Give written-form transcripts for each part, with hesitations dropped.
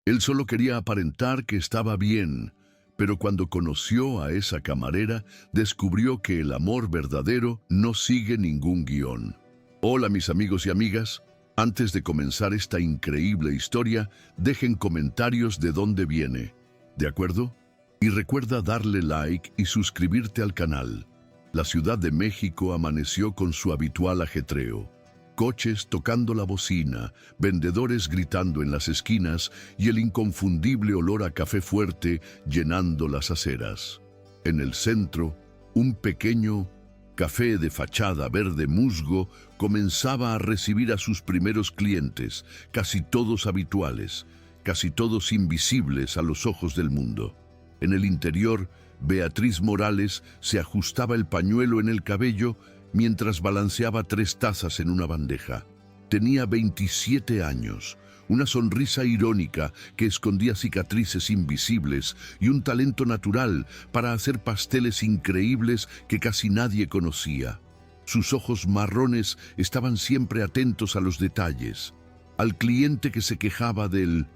Él solo quería aparentar que estaba bien, pero cuando conoció a esa camarera, descubrió que el amor verdadero no sigue ningún guión. Hola mis amigos y amigas, antes de comenzar esta increíble historia, dejen comentarios de dónde viene, ¿de acuerdo? Y recuerda darle like y suscribirte al canal. La Ciudad de México amaneció con su habitual ajetreo. Coches tocando la bocina, vendedores gritando en las esquinas y el inconfundible olor a café fuerte llenando las aceras. En el centro, un pequeño café de fachada verde musgo comenzaba a recibir a sus primeros clientes, casi todos habituales, casi todos invisibles a los ojos del mundo. En el interior, Beatriz Morales se ajustaba el pañuelo en el cabello mientras balanceaba 3 tazas en una bandeja. Tenía 27 años, una sonrisa irónica que escondía cicatrices invisibles y un talento natural para hacer pasteles increíbles que casi nadie conocía. Sus ojos marrones estaban siempre atentos a los detalles, al cliente que se quejaba del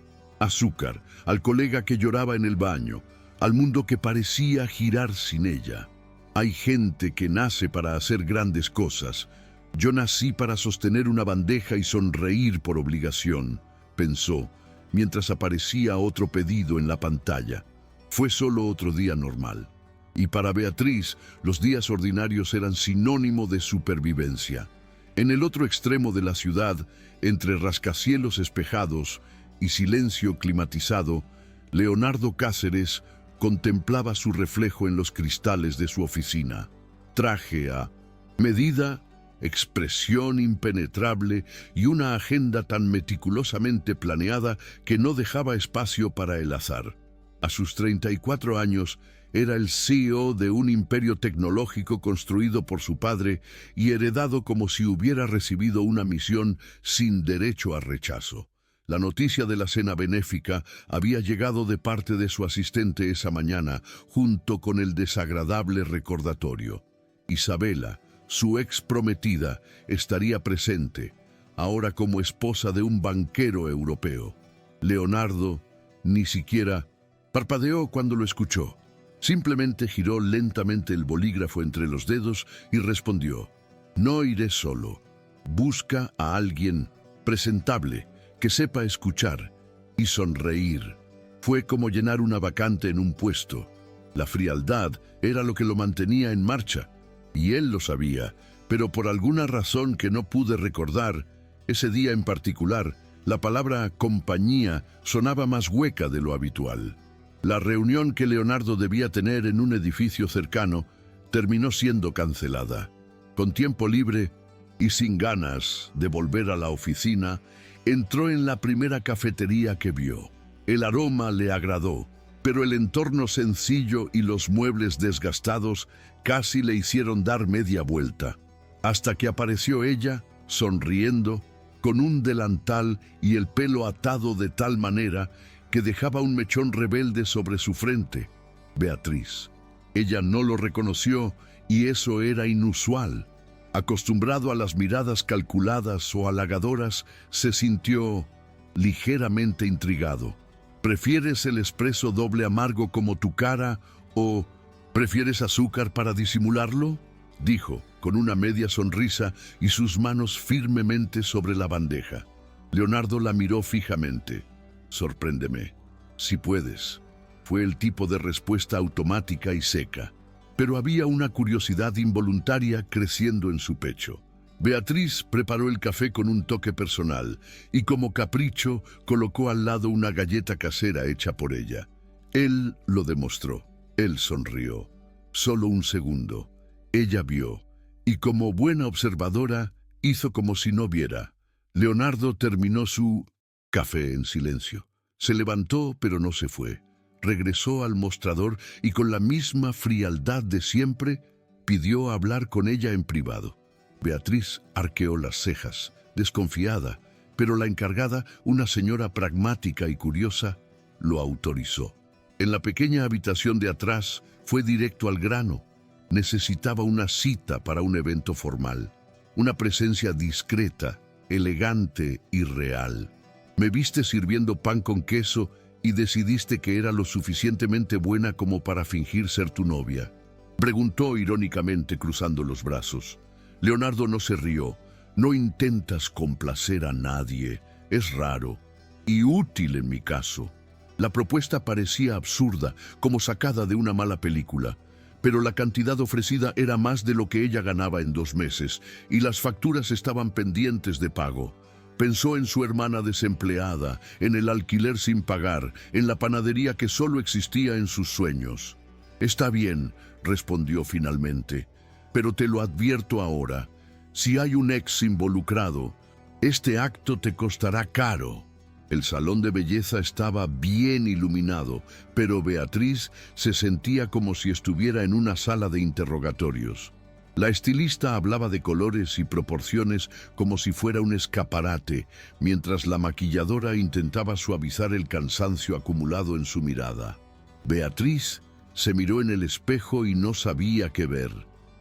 azúcar, al colega que lloraba en el baño, al mundo que parecía girar sin ella. Hay gente que nace para hacer grandes cosas. Yo nací para sostener una bandeja y sonreír por obligación, pensó, mientras aparecía otro pedido en la pantalla. Fue solo otro día normal. Y para Beatriz, los días ordinarios eran sinónimo de supervivencia. En el otro extremo de la ciudad, entre rascacielos espejados y silencio climatizado, Leonardo Cáceres contemplaba su reflejo en los cristales de su oficina. Traje a medida, expresión impenetrable y una agenda tan meticulosamente planeada que no dejaba espacio para el azar. A sus 34 años, era el CEO de un imperio tecnológico construido por su padre y heredado como si hubiera recibido una misión sin derecho a rechazo. La noticia de la cena benéfica había llegado de parte de su asistente esa mañana, junto con el desagradable recordatorio. Isabela, su ex prometida, estaría presente, ahora como esposa de un banquero europeo. Leonardo ni siquiera parpadeó cuando lo escuchó. Simplemente giró lentamente el bolígrafo entre los dedos y respondió: «No iré solo. Busca a alguien presentable, que sepa escuchar y sonreír». Fue como llenar una vacante en un puesto. La frialdad era lo que lo mantenía en marcha, y él lo sabía, pero por alguna razón que no pude recordar, ese día en particular, la palabra compañía sonaba más hueca de lo habitual. La reunión que Leonardo debía tener en un edificio cercano terminó siendo cancelada. Con tiempo libre y sin ganas de volver a la oficina, entró en la primera cafetería que vio. El aroma le agradó, pero el entorno sencillo y los muebles desgastados casi le hicieron dar media vuelta, hasta que apareció ella, sonriendo, con un delantal y el pelo atado de tal manera que dejaba un mechón rebelde sobre su frente. Beatriz. Ella no lo reconoció y eso era inusual. Acostumbrado a las miradas calculadas o halagadoras, se sintió ligeramente intrigado. ¿Prefieres el espresso doble amargo como tu cara o prefieres azúcar para disimularlo?, dijo, con una media sonrisa y sus manos firmemente sobre la bandeja. Leonardo la miró fijamente. «Sorpréndeme, si puedes», fue el tipo de respuesta automática y seca. Pero había una curiosidad involuntaria creciendo en su pecho. Beatriz preparó el café con un toque personal y como capricho colocó al lado una galleta casera hecha por ella. Él lo demostró. Él sonrió. Solo un segundo. Ella vio y como buena observadora hizo como si no viera. Leonardo terminó su café en silencio. Se levantó pero no se fue. Regresó al mostrador y con la misma frialdad de siempre pidió hablar con ella en privado. Beatriz arqueó las cejas, desconfiada, pero la encargada, una señora pragmática y curiosa, lo autorizó. En la pequeña habitación de atrás fue directo al grano. Necesitaba una cita para un evento formal, una presencia discreta, elegante y real. Me viste sirviendo pan con queso y decidiste que era lo suficientemente buena como para fingir ser tu novia. Preguntó irónicamente cruzando los brazos. Leonardo no se rió. No intentas complacer a nadie. Es raro y útil en mi caso. La propuesta parecía absurda, como sacada de una mala película, pero la cantidad ofrecida era más de lo que ella ganaba en 2 meses, y las facturas estaban pendientes de pago. Pensó en su hermana desempleada, en el alquiler sin pagar, en la panadería que solo existía en sus sueños. Está bien, respondió finalmente, pero te lo advierto ahora. Si hay un ex involucrado, este acto te costará caro. El salón de belleza estaba bien iluminado, pero Beatriz se sentía como si estuviera en una sala de interrogatorios. La estilista hablaba de colores y proporciones como si fuera un escaparate, mientras la maquilladora intentaba suavizar el cansancio acumulado en su mirada. Beatriz se miró en el espejo y no sabía qué ver.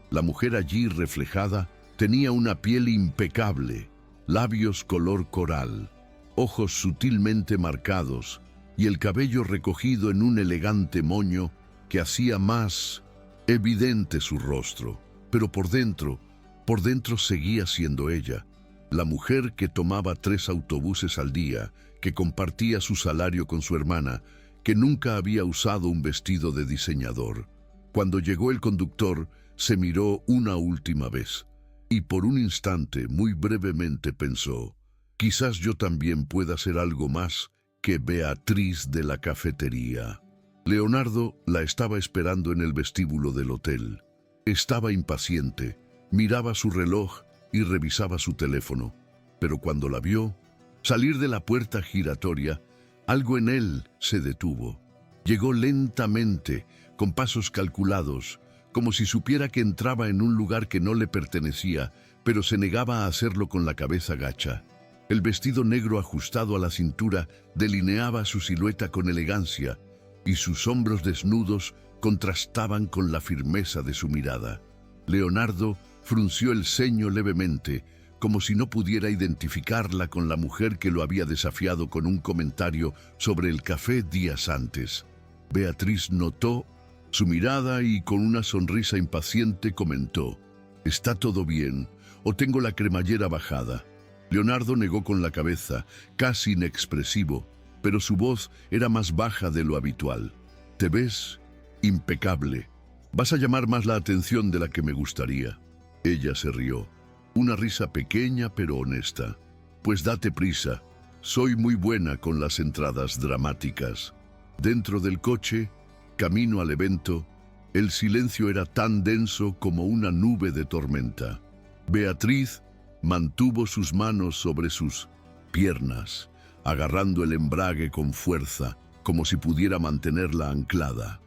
La mujer allí reflejada tenía una piel impecable, labios color coral, ojos sutilmente marcados y el cabello recogido en un elegante moño que hacía más evidente su rostro. Pero por dentro seguía siendo ella, la mujer que tomaba 3 autobuses al día, que compartía su salario con su hermana, que nunca había usado un vestido de diseñador. Cuando llegó el conductor, se miró una última vez, y por un instante, muy brevemente pensó, quizás yo también pueda ser algo más que Beatriz de la cafetería. Leonardo la estaba esperando en el vestíbulo del hotel. Estaba impaciente, miraba su reloj y revisaba su teléfono, pero cuando la vio salir de la puerta giratoria, algo en él se detuvo. Llegó lentamente, con pasos calculados, como si supiera que entraba en un lugar que no le pertenecía, pero se negaba a hacerlo con la cabeza gacha. El vestido negro ajustado a la cintura delineaba su silueta con elegancia, y sus hombros desnudos contrastaban con la firmeza de su mirada. Leonardo frunció el ceño levemente, como si no pudiera identificarla con la mujer que lo había desafiado con un comentario sobre el café días antes. Beatriz notó su mirada y con una sonrisa impaciente comentó, «¿Está todo bien o tengo la cremallera bajada?» Leonardo negó con la cabeza, casi inexpresivo, pero su voz era más baja de lo habitual. «¿Te ves impecable? Vas a llamar más la atención de la que me gustaría». Ella se rió, una risa pequeña pero honesta. «Pues date prisa, soy muy buena con las entradas dramáticas». Dentro del coche, camino al evento, el silencio era tan denso como una nube de tormenta. Beatriz mantuvo sus manos sobre sus piernas, agarrando el embrague con fuerza, como si pudiera mantenerla anclada.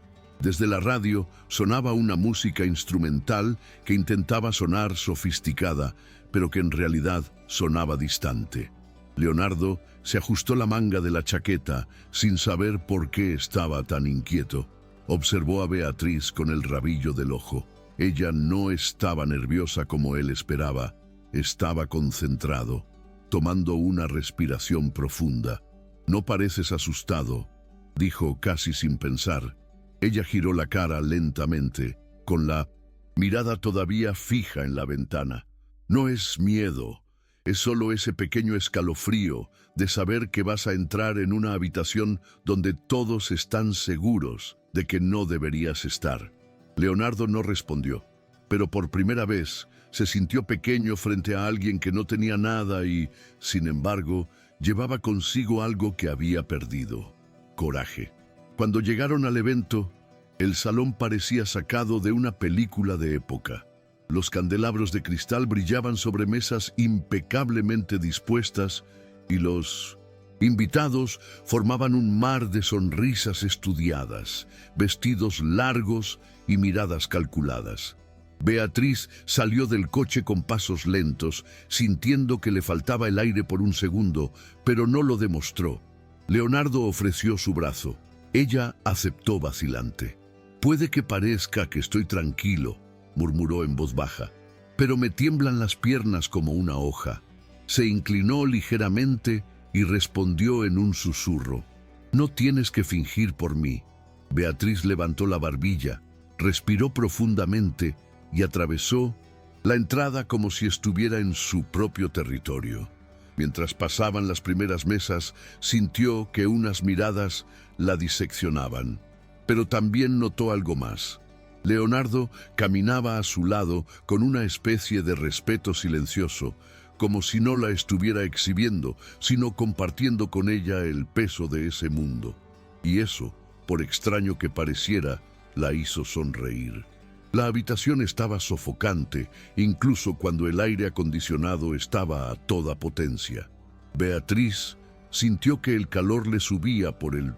Desde la radio sonaba una música instrumental que intentaba sonar sofisticada, pero que en realidad sonaba distante. Leonardo se ajustó la manga de la chaqueta sin saber por qué estaba tan inquieto. Observó a Beatriz con el rabillo del ojo. Ella no estaba nerviosa como él esperaba. Estaba concentrado, tomando una respiración profunda. «No pareces asustado», dijo casi sin pensar. Ella giró la cara lentamente, con la mirada todavía fija en la ventana. «No es miedo, es solo ese pequeño escalofrío de saber que vas a entrar en una habitación donde todos están seguros de que no deberías estar». Leonardo no respondió, pero por primera vez se sintió pequeño frente a alguien que no tenía nada y, sin embargo, llevaba consigo algo que había perdido: coraje. Cuando llegaron al evento, el salón parecía sacado de una película de época. Los candelabros de cristal brillaban sobre mesas impecablemente dispuestas y los invitados formaban un mar de sonrisas estudiadas, vestidos largos y miradas calculadas. Beatriz salió del coche con pasos lentos, sintiendo que le faltaba el aire por un segundo, pero no lo demostró. Leonardo ofreció su brazo. Ella aceptó vacilante. «Puede que parezca que estoy tranquilo», murmuró en voz baja, «pero me tiemblan las piernas como una hoja». Se inclinó ligeramente y respondió en un susurro: «No tienes que fingir por mí». Beatriz levantó la barbilla, respiró profundamente y atravesó la entrada como si estuviera en su propio territorio. Mientras pasaban las primeras mesas, sintió que unas miradas la diseccionaban, pero también notó algo más. Leonardo caminaba a su lado con una especie de respeto silencioso, como si no la estuviera exhibiendo, sino compartiendo con ella el peso de ese mundo. Y eso, por extraño que pareciera, la hizo sonreír. La habitación estaba sofocante, incluso cuando el aire acondicionado estaba a toda potencia. Beatriz sintió que el calor le subía por el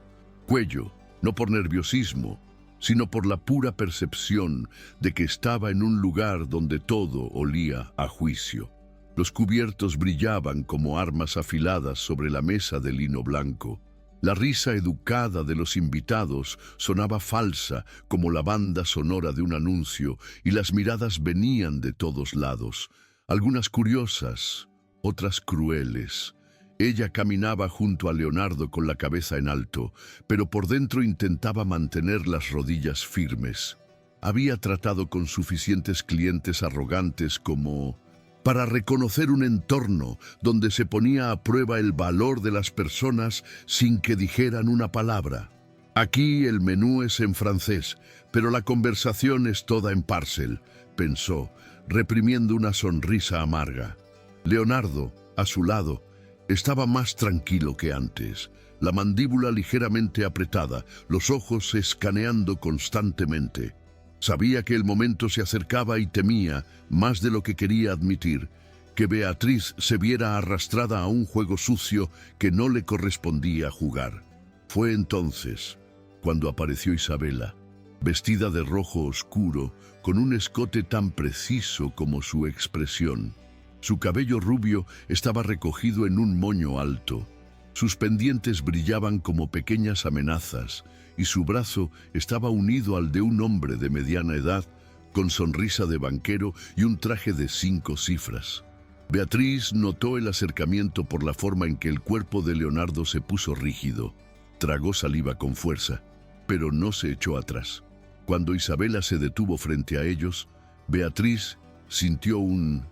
cuello, no por nerviosismo, sino por la pura percepción de que estaba en un lugar donde todo olía a juicio. Los cubiertos brillaban como armas afiladas sobre la mesa de lino blanco. La risa educada de los invitados sonaba falsa como la banda sonora de un anuncio, y las miradas venían de todos lados, algunas curiosas, otras crueles. Ella caminaba junto a Leonardo con la cabeza en alto, pero por dentro intentaba mantener las rodillas firmes. Había tratado con suficientes clientes arrogantes como para reconocer un entorno donde se ponía a prueba el valor de las personas sin que dijeran una palabra. Aquí el menú es en francés, pero la conversación es toda en parcel, pensó, reprimiendo una sonrisa amarga. Leonardo, a su lado, estaba más tranquilo que antes, la mandíbula ligeramente apretada, los ojos escaneando constantemente. Sabía que el momento se acercaba y temía, más de lo que quería admitir, que Beatriz se viera arrastrada a un juego sucio que no le correspondía jugar. Fue entonces cuando apareció Isabela, vestida de rojo oscuro, con un escote tan preciso como su expresión. Su cabello rubio estaba recogido en un moño alto. Sus pendientes brillaban como pequeñas amenazas, y su brazo estaba unido al de un hombre de mediana edad, con sonrisa de banquero y un traje de 5 cifras. Beatriz notó el acercamiento por la forma en que el cuerpo de Leonardo se puso rígido. Tragó saliva con fuerza, pero no se echó atrás. Cuando Isabela se detuvo frente a ellos, Beatriz sintió un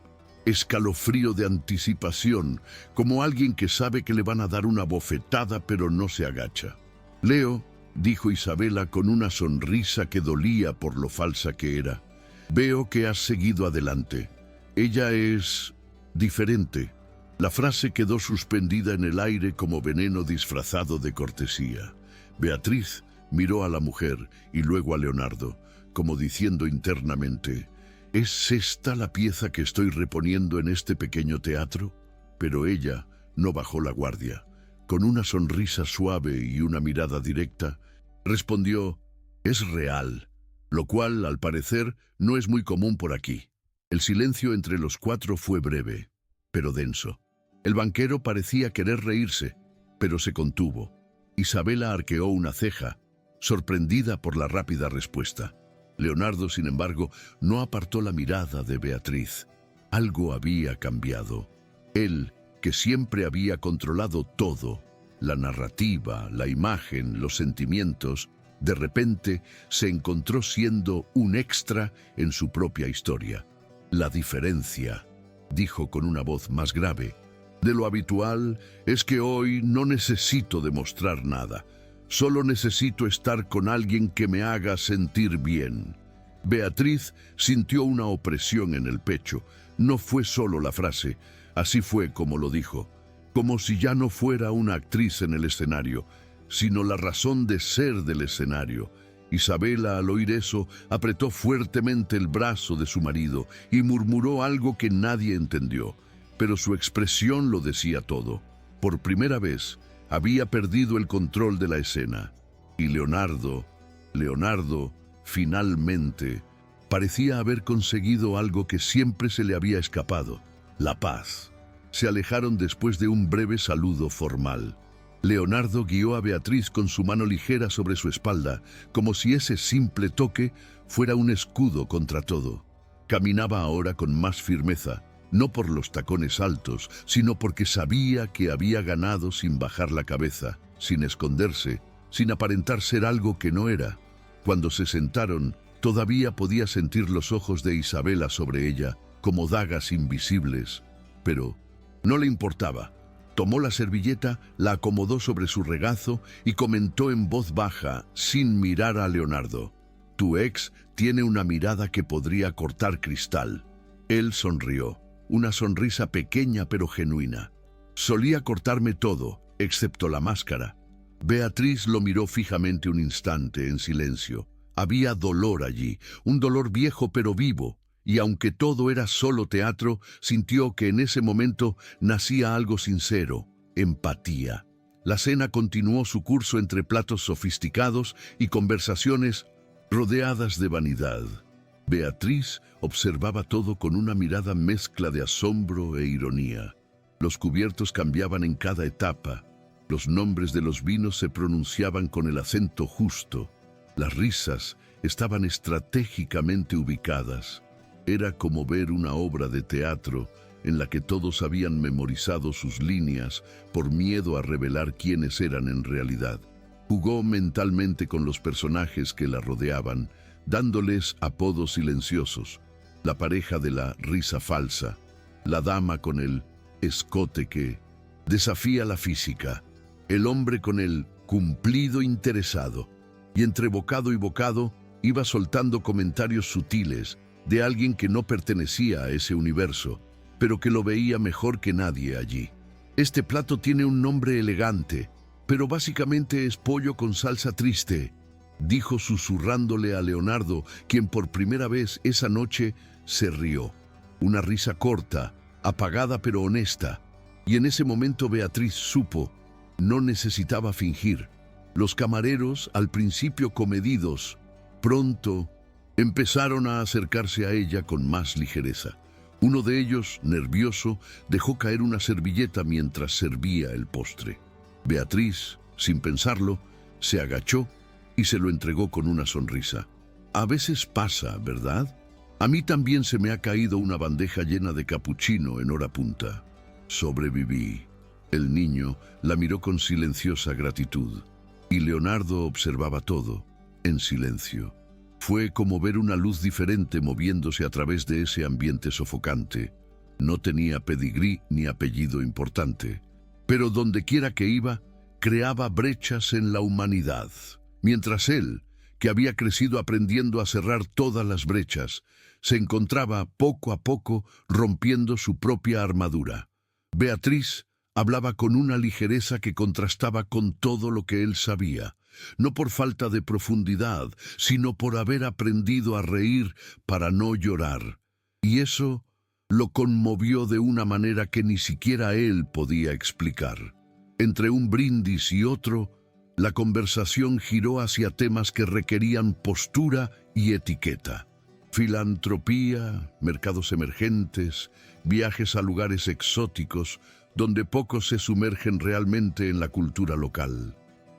escalofrío de anticipación, como alguien que sabe que le van a dar una bofetada pero no se agacha. «Leo», dijo Isabela con una sonrisa que dolía por lo falsa que era, «veo que has seguido adelante. Ella es diferente». La frase quedó suspendida en el aire como veneno disfrazado de cortesía. Beatriz miró a la mujer y luego a Leonardo, como diciendo internamente: ¿es esta la pieza que estoy reponiendo en este pequeño teatro? Pero ella no bajó la guardia. Con una sonrisa suave y una mirada directa, respondió: «Es real», lo cual, al parecer, no es muy común por aquí. El silencio entre los 4 fue breve, pero denso. El banquero parecía querer reírse, pero se contuvo. Isabela arqueó una ceja, sorprendida por la rápida respuesta. Leonardo, sin embargo, no apartó la mirada de Beatriz. Algo había cambiado. Él, que siempre había controlado todo, la narrativa, la imagen, los sentimientos, de repente se encontró siendo un extra en su propia historia. «La diferencia», dijo con una voz más grave, «de lo habitual es que hoy no necesito demostrar nada. Solo necesito estar con alguien que me haga sentir bien». Beatriz sintió una opresión en el pecho. No fue solo la frase, así fue como lo dijo, como si ya no fuera una actriz en el escenario, sino la razón de ser del escenario. Isabela, al oír eso, apretó fuertemente el brazo de su marido y murmuró algo que nadie entendió, pero su expresión lo decía todo. Por primera vez, había perdido el control de la escena. Y Leonardo, finalmente, parecía haber conseguido algo que siempre se le había escapado: la paz. Se alejaron después de un breve saludo formal. Leonardo guió a Beatriz con su mano ligera sobre su espalda, como si ese simple toque fuera un escudo contra todo. Caminaba ahora con más firmeza, no por los tacones altos, sino porque sabía que había ganado sin bajar la cabeza, sin esconderse, sin aparentar ser algo que no era. Cuando se sentaron, todavía podía sentir los ojos de Isabela sobre ella, como dagas invisibles. Pero no le importaba. Tomó la servilleta, la acomodó sobre su regazo y comentó en voz baja, sin mirar a Leonardo: «Tu ex tiene una mirada que podría cortar cristal». Él sonrió, una sonrisa pequeña pero genuina. «Solía cortarme todo, excepto la máscara». Beatriz lo miró fijamente un instante, en silencio. Había dolor allí, un dolor viejo pero vivo, y aunque todo era solo teatro, sintió que en ese momento nacía algo sincero: empatía. La cena continuó su curso entre platos sofisticados y conversaciones rodeadas de vanidad. Beatriz observaba todo con una mirada mezcla de asombro e ironía. Los cubiertos cambiaban en cada etapa. Los nombres de los vinos se pronunciaban con el acento justo. Las risas estaban estratégicamente ubicadas. Era como ver una obra de teatro en la que todos habían memorizado sus líneas por miedo a revelar quiénes eran en realidad. Jugó mentalmente con los personajes que la rodeaban, dándoles apodos silenciosos: la pareja de la risa falsa, la dama con el escote que desafía la física, el hombre con el cumplido interesado. Y entre bocado y bocado iba soltando comentarios sutiles de alguien que no pertenecía a ese universo, pero que lo veía mejor que nadie allí. «Este plato tiene un nombre elegante, pero básicamente es pollo con salsa triste», dijo susurrándole a Leonardo, quien por primera vez esa noche se rió. Una risa corta, apagada pero honesta. Y en ese momento Beatriz supo: no necesitaba fingir. Los camareros, al principio comedidos, pronto empezaron a acercarse a ella con más ligereza. Uno de ellos, nervioso, dejó caer una servilleta mientras servía el postre. Beatriz, sin pensarlo, se agachó y se lo entregó con una sonrisa. «A veces pasa, ¿verdad? A mí también se me ha caído una bandeja llena de capuchino en hora punta. Sobreviví». El niño la miró con silenciosa gratitud, y Leonardo observaba todo, en silencio. Fue como ver una luz diferente moviéndose a través de ese ambiente sofocante. No tenía pedigrí ni apellido importante, pero dondequiera que iba, creaba brechas en la humanidad. Mientras él, que había crecido aprendiendo a cerrar todas las brechas, se encontraba poco a poco rompiendo su propia armadura. Beatriz hablaba con una ligereza que contrastaba con todo lo que él sabía, no por falta de profundidad, sino por haber aprendido a reír para no llorar. Y eso lo conmovió de una manera que ni siquiera él podía explicar. Entre un brindis y otro, la conversación giró hacia temas que requerían postura y etiqueta. Filantropía, mercados emergentes, viajes a lugares exóticos, donde pocos se sumergen realmente en la cultura local.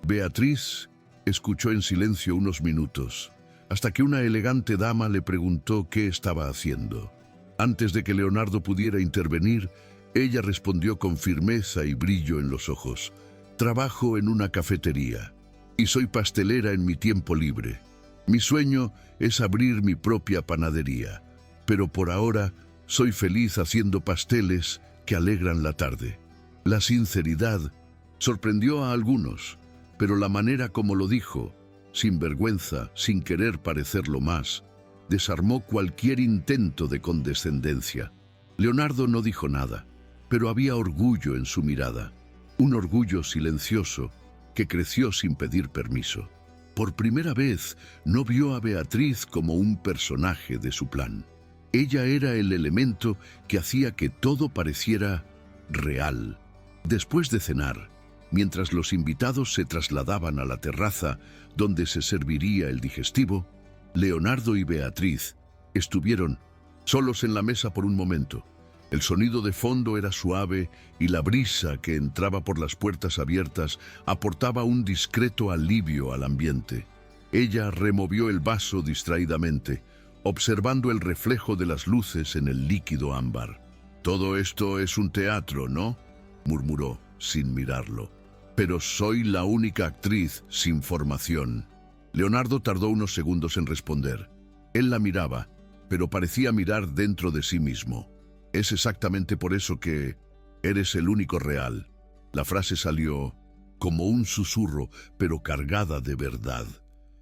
Beatriz escuchó en silencio unos minutos, hasta que una elegante dama le preguntó qué estaba haciendo. Antes de que Leonardo pudiera intervenir, ella respondió con firmeza y brillo en los ojos: «Trabajo en una cafetería y soy pastelera en mi tiempo libre. Mi sueño es abrir mi propia panadería, pero por ahora soy feliz haciendo pasteles que alegran la tarde». La sinceridad sorprendió a algunos, pero la manera como lo dijo, sin vergüenza, sin querer parecerlo más, desarmó cualquier intento de condescendencia. Leonardo no dijo nada, pero había orgullo en su mirada, un orgullo silencioso que creció sin pedir permiso. Por primera vez no vio a Beatriz como un personaje de su plan. Ella era el elemento que hacía que todo pareciera real. Después de cenar, mientras los invitados se trasladaban a la terraza donde se serviría el digestivo, Leonardo y Beatriz estuvieron solos en la mesa por un momento. El sonido de fondo era suave y la brisa que entraba por las puertas abiertas aportaba un discreto alivio al ambiente. Ella removió el vaso distraídamente, observando el reflejo de las luces en el líquido ámbar. Todo esto es un teatro, ¿no?, murmuró, sin mirarlo. Pero soy la única actriz sin formación. Leonardo tardó unos segundos en responder. Él la miraba, pero parecía mirar dentro de sí mismo. Es exactamente por eso que eres el único real. La frase salió como un susurro, pero cargada de verdad.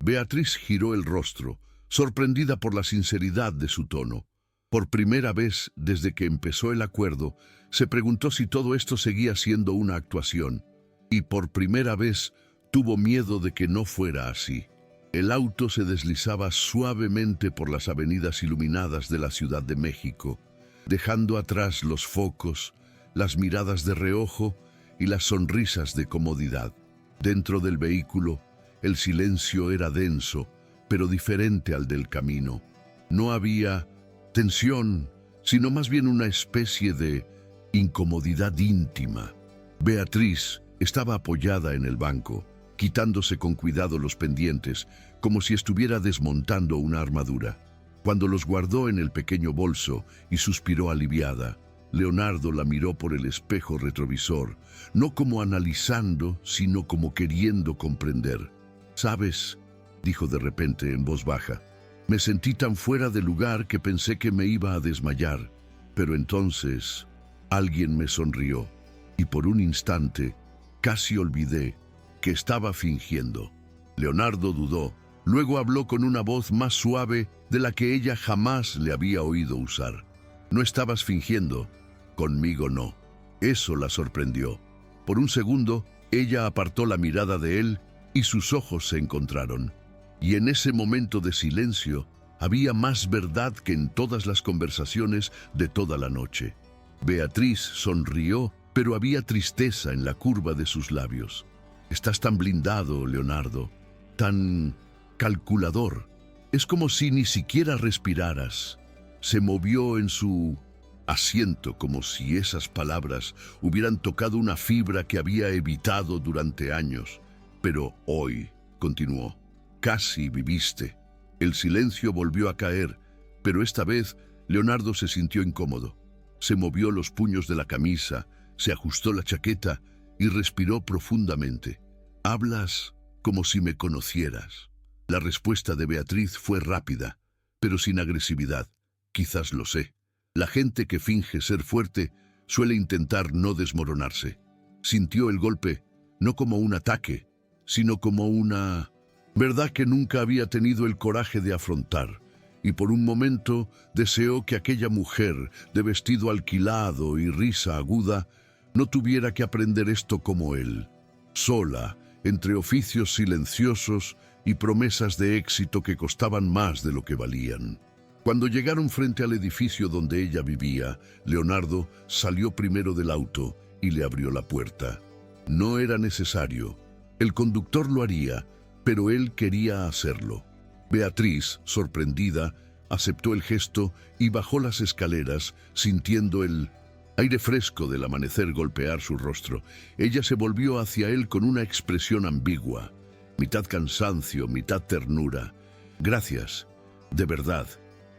Beatriz giró el rostro, sorprendida por la sinceridad de su tono. Por primera vez desde que empezó el acuerdo, se preguntó si todo esto seguía siendo una actuación. Y por primera vez tuvo miedo de que no fuera así. El auto se deslizaba suavemente por las avenidas iluminadas de la Ciudad de México, dejando atrás los focos, las miradas de reojo y las sonrisas de comodidad. Dentro del vehículo, el silencio era denso, pero diferente al del camino. No había tensión, sino más bien una especie de incomodidad íntima. Beatriz estaba apoyada en el banco, quitándose con cuidado los pendientes, como si estuviera desmontando una armadura. Cuando los guardó en el pequeño bolso y suspiró aliviada, Leonardo la miró por el espejo retrovisor, no como analizando, sino como queriendo comprender. «¿Sabes?», dijo de repente en voz baja, «me sentí tan fuera de lugar que pensé que me iba a desmayar, pero entonces alguien me sonrió y por un instante casi olvidé que estaba fingiendo». Leonardo dudó, luego habló con una voz más suave de la que ella jamás le había oído usar. «No estabas fingiendo, conmigo no». Eso la sorprendió. Por un segundo, ella apartó la mirada de él y sus ojos se encontraron. Y en ese momento de silencio había más verdad que en todas las conversaciones de toda la noche. Beatriz sonrió, pero había tristeza en la curva de sus labios. «Estás tan blindado, Leonardo, tan calculador. Es como si ni siquiera respiraras». Se movió en su asiento como si esas palabras hubieran tocado una fibra que había evitado durante años. «Pero hoy», continuó, «casi viviste». El silencio volvió a caer, pero esta vez Leonardo se sintió incómodo. Se movió los puños de la camisa, se ajustó la chaqueta y respiró profundamente. «Hablas como si me conocieras». La respuesta de Beatriz fue rápida, pero sin agresividad. «Quizás lo sé. La gente que finge ser fuerte suele intentar no desmoronarse». Sintió el golpe, no como un ataque, sino como una verdad que nunca había tenido el coraje de afrontar, y por un momento deseó que aquella mujer de vestido alquilado y risa aguda no tuviera que aprender esto como él, sola, entre oficios silenciosos y promesas de éxito que costaban más de lo que valían. Cuando llegaron frente al edificio donde ella vivía, Leonardo salió primero del auto y le abrió la puerta. No era necesario. El conductor lo haría, pero él quería hacerlo. Beatriz, sorprendida, aceptó el gesto y bajó las escaleras, sintiendo el aire fresco del amanecer golpear su rostro. Ella se volvió hacia él con una expresión ambigua, mitad cansancio, mitad ternura. «Gracias, de verdad,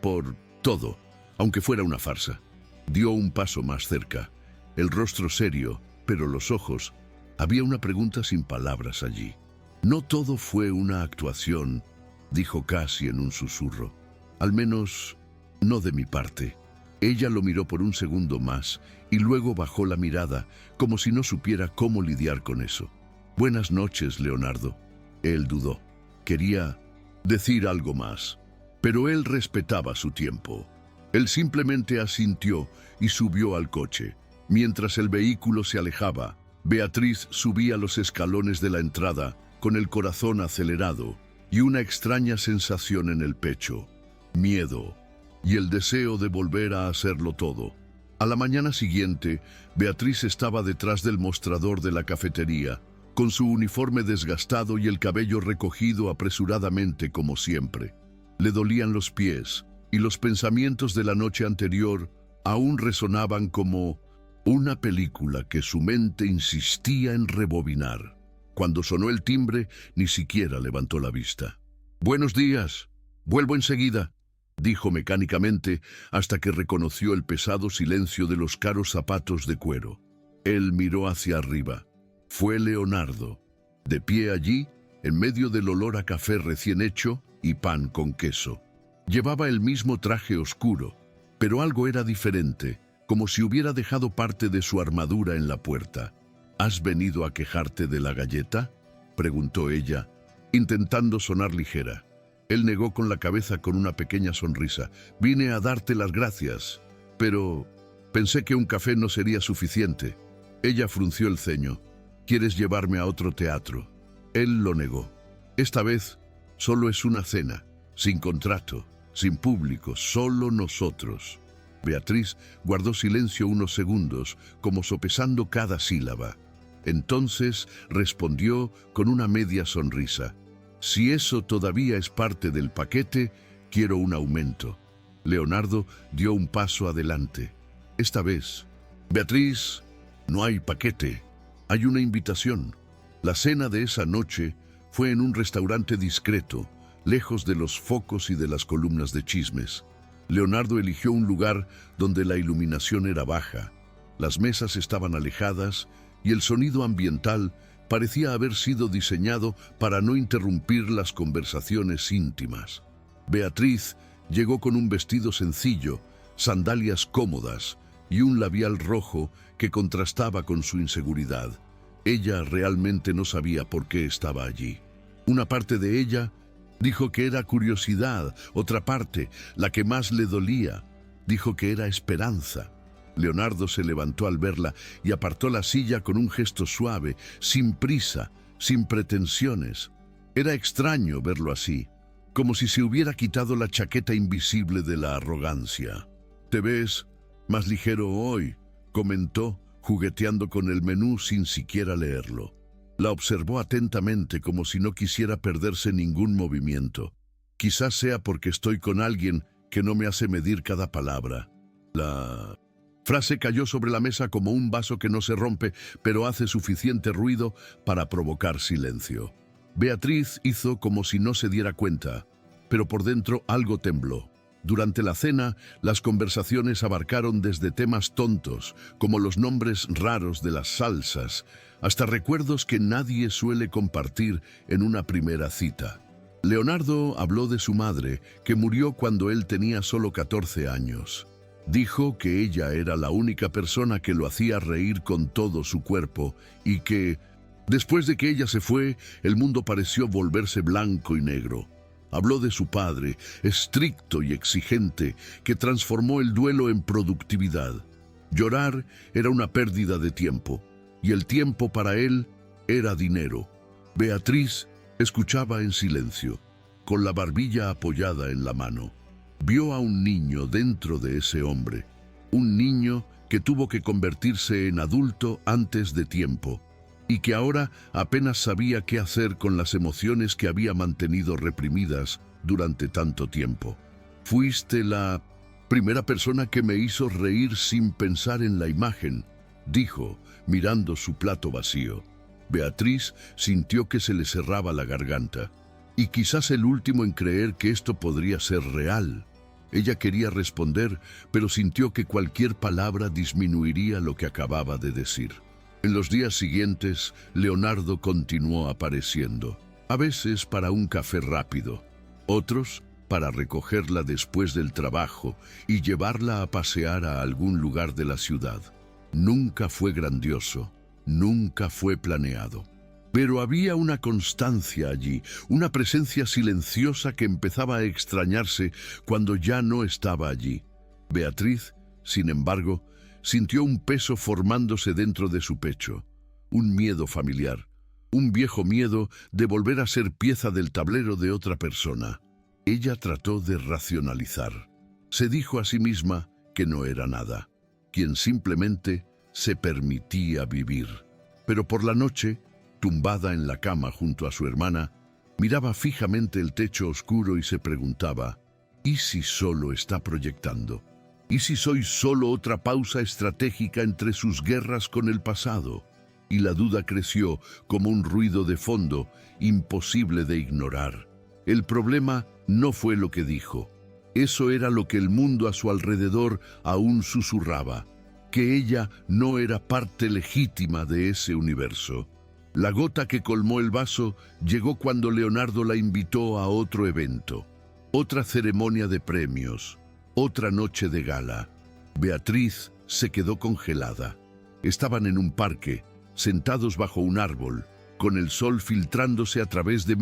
por todo, aunque fuera una farsa». Dio un paso más cerca, el rostro serio, pero los ojos. Había una pregunta sin palabras allí. «No todo fue una actuación», dijo casi en un susurro. «Al menos, no de mi parte». Ella lo miró por un segundo más y luego bajó la mirada, como si no supiera cómo lidiar con eso. «Buenas noches, Leonardo». Él dudó. Quería decir algo más, pero él respetaba su tiempo. Él simplemente asintió y subió al coche. Mientras el vehículo se alejaba, Beatriz subía los escalones de la entrada con el corazón acelerado y una extraña sensación en el pecho, miedo y el deseo de volver a hacerlo todo. A la mañana siguiente, Beatriz estaba detrás del mostrador de la cafetería, con su uniforme desgastado y el cabello recogido apresuradamente como siempre. Le dolían los pies y los pensamientos de la noche anterior aún resonaban como una película que su mente insistía en rebobinar. Cuando sonó el timbre, ni siquiera levantó la vista. «Buenos días. Vuelvo enseguida», dijo mecánicamente hasta que reconoció el pesado silencio de los caros zapatos de cuero. Él miró hacia arriba. Fue Leonardo, de pie allí, en medio del olor a café recién hecho y pan con queso. Llevaba el mismo traje oscuro, pero algo era diferente, como si hubiera dejado parte de su armadura en la puerta. ¿Has venido a quejarte de la galleta?, preguntó ella, intentando sonar ligera. Él negó con la cabeza con una pequeña sonrisa. Vine a darte las gracias, pero pensé que un café no sería suficiente. Ella frunció el ceño. ¿Quieres llevarme a otro teatro? Él lo negó. Esta vez solo es una cena, sin contrato, sin público, solo nosotros. Beatriz guardó silencio unos segundos, como sopesando cada sílaba. Entonces respondió con una media sonrisa. Si eso todavía es parte del paquete, quiero un aumento. Leonardo dio un paso adelante. Esta vez, Beatriz, no hay paquete, hay una invitación. La cena de esa noche fue en un restaurante discreto, lejos de los focos y de las columnas de chismes. Leonardo eligió un lugar donde la iluminación era baja, las mesas estaban alejadas y el sonido ambiental parecía haber sido diseñado para no interrumpir las conversaciones íntimas. Beatriz llegó con un vestido sencillo, sandalias cómodas y un labial rojo que contrastaba con su inseguridad. Ella realmente no sabía por qué estaba allí. Una parte de ella dijo que era curiosidad, otra parte, la que más le dolía, dijo que era esperanza. Leonardo se levantó al verla y apartó la silla con un gesto suave, sin prisa, sin pretensiones. Era extraño verlo así, como si se hubiera quitado la chaqueta invisible de la arrogancia. «Te ves más ligero hoy», comentó, jugueteando con el menú sin siquiera leerlo. La observó atentamente como si no quisiera perderse ningún movimiento. «Quizás sea porque estoy con alguien que no me hace medir cada palabra». La frase cayó sobre la mesa como un vaso que no se rompe, pero hace suficiente ruido para provocar silencio. Beatriz hizo como si no se diera cuenta, pero por dentro algo tembló. Durante la cena, las conversaciones abarcaron desde temas tontos, como los nombres raros de las salsas, hasta recuerdos que nadie suele compartir en una primera cita. Leonardo habló de su madre, que murió cuando él tenía solo 14 años. Dijo que ella era la única persona que lo hacía reír con todo su cuerpo y que, después de que ella se fue, el mundo pareció volverse blanco y negro. Habló de su padre, estricto y exigente, que transformó el duelo en productividad. Llorar era una pérdida de tiempo, y el tiempo para él era dinero. Beatriz escuchaba en silencio, con la barbilla apoyada en la mano. Vio a un niño dentro de ese hombre, un niño que tuvo que convertirse en adulto antes de tiempo, y que ahora apenas sabía qué hacer con las emociones que había mantenido reprimidas durante tanto tiempo. «Fuiste la primera persona que me hizo reír sin pensar en la imagen», dijo, mirando su plato vacío. Beatriz sintió que se le cerraba la garganta, y quizás el último en creer que esto podría ser real. Ella quería responder, pero sintió que cualquier palabra disminuiría lo que acababa de decir. En los días siguientes, Leonardo continuó apareciendo, a veces para un café rápido, otros para recogerla después del trabajo y llevarla a pasear a algún lugar de la ciudad. Nunca fue grandioso, nunca fue planeado. Pero había una constancia allí, una presencia silenciosa que empezaba a extrañarse cuando ya no estaba allí. Beatriz, sin embargo, sintió un peso formándose dentro de su pecho, un miedo familiar, un viejo miedo de volver a ser pieza del tablero de otra persona. Ella trató de racionalizar. Se dijo a sí misma que no era nada, quien simplemente se permitía vivir. Pero por la noche, tumbada en la cama junto a su hermana, miraba fijamente el techo oscuro y se preguntaba, ¿y si solo está proyectando? ¿Y si soy solo otra pausa estratégica entre sus guerras con el pasado? Y la duda creció como un ruido de fondo, imposible de ignorar. El problema no fue lo que dijo. Eso era lo que el mundo a su alrededor aún susurraba, que ella no era parte legítima de ese universo. La gota que colmó el vaso llegó cuando Leonardo la invitó a otro evento, otra ceremonia de premios, otra noche de gala. Beatriz se quedó congelada. Estaban en un parque, sentados bajo un árbol, con el sol filtrándose a través de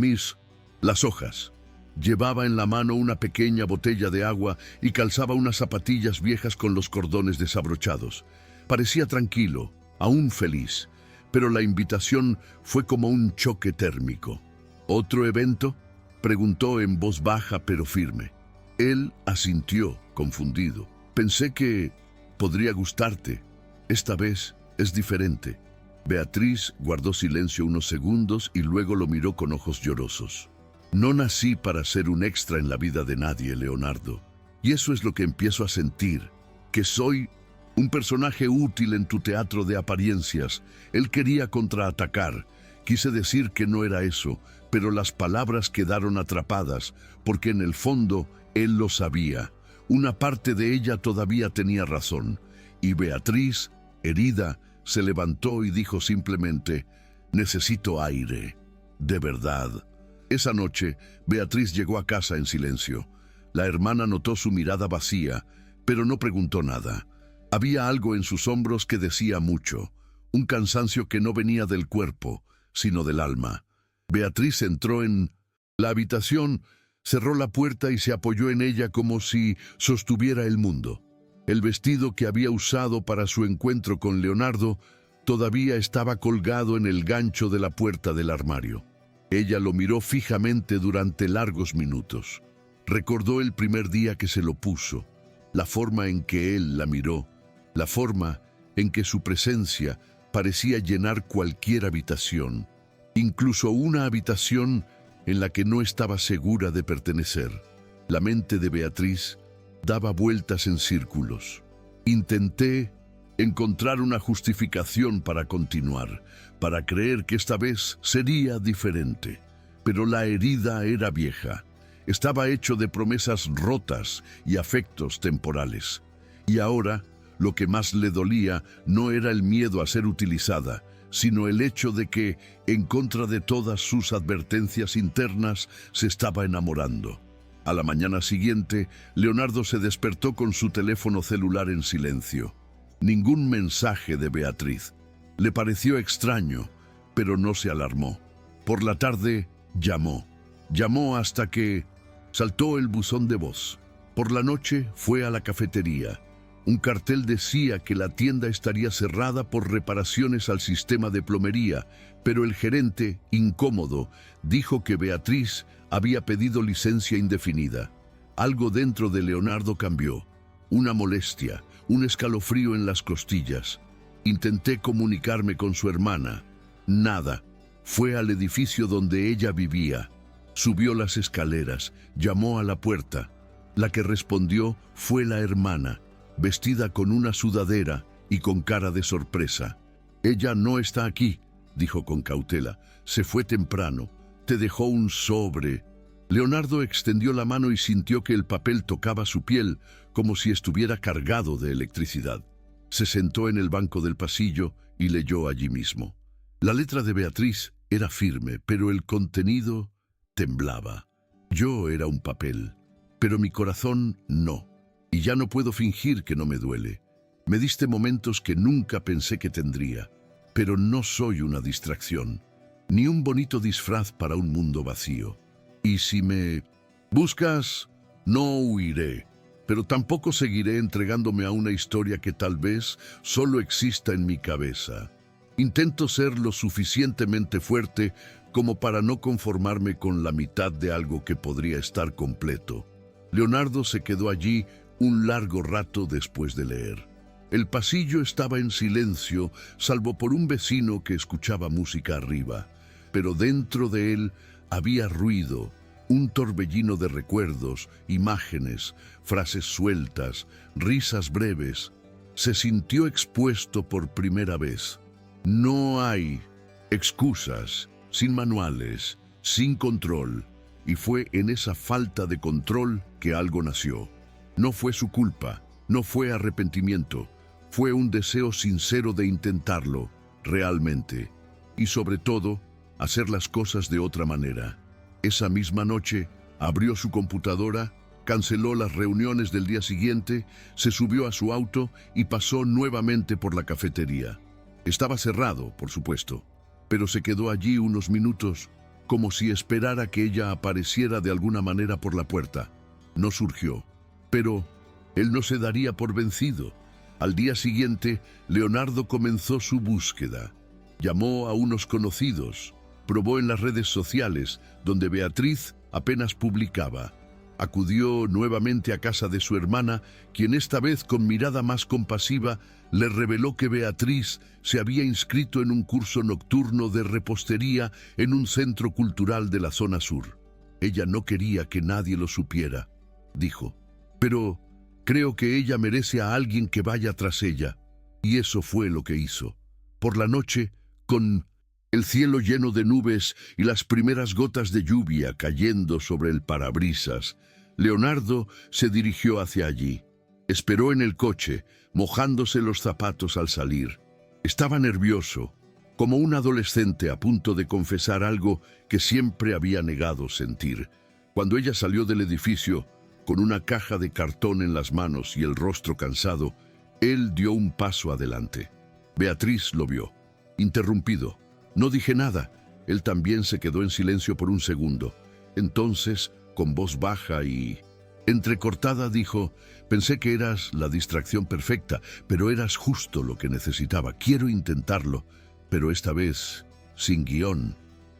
las hojas. Llevaba en la mano una pequeña botella de agua y calzaba unas zapatillas viejas con los cordones desabrochados. Parecía tranquilo, aún feliz, pero la invitación fue como un choque térmico. ¿Otro evento?, preguntó en voz baja pero firme. Él asintió, confundido. Pensé que podría gustarte. Esta vez es diferente. Beatriz guardó silencio unos segundos y luego lo miró con ojos llorosos. No nací para ser un extra en la vida de nadie, Leonardo. Y eso es lo que empiezo a sentir, que soy un personaje útil en tu teatro de apariencias. Él quería contraatacar. Quise decir que no era eso, pero las palabras quedaron atrapadas, porque en el fondo él lo sabía. Una parte de ella todavía tenía razón. Y Beatriz, herida, se levantó y dijo simplemente, necesito aire. De verdad. Esa noche, Beatriz llegó a casa en silencio. La hermana notó su mirada vacía, pero no preguntó nada. Había algo en sus hombros que decía mucho, un cansancio que no venía del cuerpo, sino del alma. Beatriz entró en la habitación, cerró la puerta y se apoyó en ella como si sostuviera el mundo. El vestido que había usado para su encuentro con Leonardo todavía estaba colgado en el gancho de la puerta del armario. Ella lo miró fijamente durante largos minutos. Recordó el primer día que se lo puso, la forma en que él la miró, la forma en que su presencia parecía llenar cualquier habitación, incluso una habitación en la que no estaba segura de pertenecer. La mente de Beatriz daba vueltas en círculos. Intenté encontrar una justificación para continuar, para creer que esta vez sería diferente. Pero la herida era vieja. Estaba hecho de promesas rotas y afectos temporales. Y ahora, lo que más le dolía no era el miedo a ser utilizada, sino el hecho de que, en contra de todas sus advertencias internas, se estaba enamorando. A la mañana siguiente, Leonardo se despertó con su teléfono celular en silencio. Ningún mensaje de Beatriz. Le pareció extraño, pero no se alarmó. Por la tarde, llamó. Llamó hasta que saltó el buzón de voz. Por la noche, fue a la cafetería. Un cartel decía que la tienda estaría cerrada por reparaciones al sistema de plomería, pero el gerente, incómodo, dijo que Beatriz había pedido licencia indefinida. Algo dentro de Leonardo cambió. Una molestia, un escalofrío en las costillas. Intenté comunicarme con su hermana. Nada. Fue al edificio donde ella vivía. Subió las escaleras, llamó a la puerta. La que respondió fue la hermana, vestida con una sudadera y con cara de sorpresa. Ella no está aquí, dijo con cautela. Se fue temprano. Te dejó un sobre. Leonardo extendió la mano y sintió que el papel tocaba su piel, como si estuviera cargado de electricidad. Se sentó en el banco del pasillo y leyó allí mismo. La letra de Beatriz era firme, pero el contenido temblaba. Yo era un papel, pero mi corazón no. Y ya no puedo fingir que no me duele. Me diste momentos que nunca pensé que tendría, pero no soy una distracción, ni un bonito disfraz para un mundo vacío. Y si me buscas, no huiré, pero tampoco seguiré entregándome a una historia que tal vez solo exista en mi cabeza. Intento ser lo suficientemente fuerte como para no conformarme con la mitad de algo que podría estar completo. Leonardo se quedó allí un largo rato después de leer. El pasillo estaba en silencio, salvo por un vecino que escuchaba música arriba, pero dentro de él había ruido, un torbellino de recuerdos, imágenes, frases sueltas, risas breves. Se sintió expuesto por primera vez. No hay excusas, sin manuales, sin control. y fue en esa falta de control que algo nació. No fue su culpa, no fue arrepentimiento, fue un deseo sincero de intentarlo, realmente, y sobre todo, hacer las cosas de otra manera. Esa misma noche, abrió su computadora, canceló las reuniones del día siguiente, se subió a su auto y pasó nuevamente por la cafetería. Estaba cerrado, por supuesto, pero se quedó allí unos minutos, como si esperara que ella apareciera de alguna manera por la puerta. No surgió, pero él no se daría por vencido. Al día siguiente, Leonardo comenzó su búsqueda. Llamó a unos conocidos, probó en las redes sociales, donde Beatriz apenas publicaba. Acudió nuevamente a casa de su hermana, quien esta vez con mirada más compasiva le reveló que Beatriz se había inscrito en un curso nocturno de repostería en un centro cultural de la zona sur. Ella no quería que nadie lo supiera, dijo, pero creo que ella merece a alguien que vaya tras ella. Y eso fue lo que hizo. Por la noche, con el cielo lleno de nubes y las primeras gotas de lluvia cayendo sobre el parabrisas, Leonardo se dirigió hacia allí. Esperó en el coche, mojándose los zapatos al salir. Estaba nervioso, como un adolescente a punto de confesar algo que siempre había negado sentir. Cuando ella salió del edificio, con una caja de cartón en las manos y el rostro cansado, él dio un paso adelante. Beatriz lo vio, interrumpido. No dije nada. Él también se quedó en silencio por un segundo. Entonces, con voz baja y entrecortada, dijo: «Pensé que eras la distracción perfecta, pero eras justo lo que necesitaba. Quiero intentarlo, pero esta vez sin guión».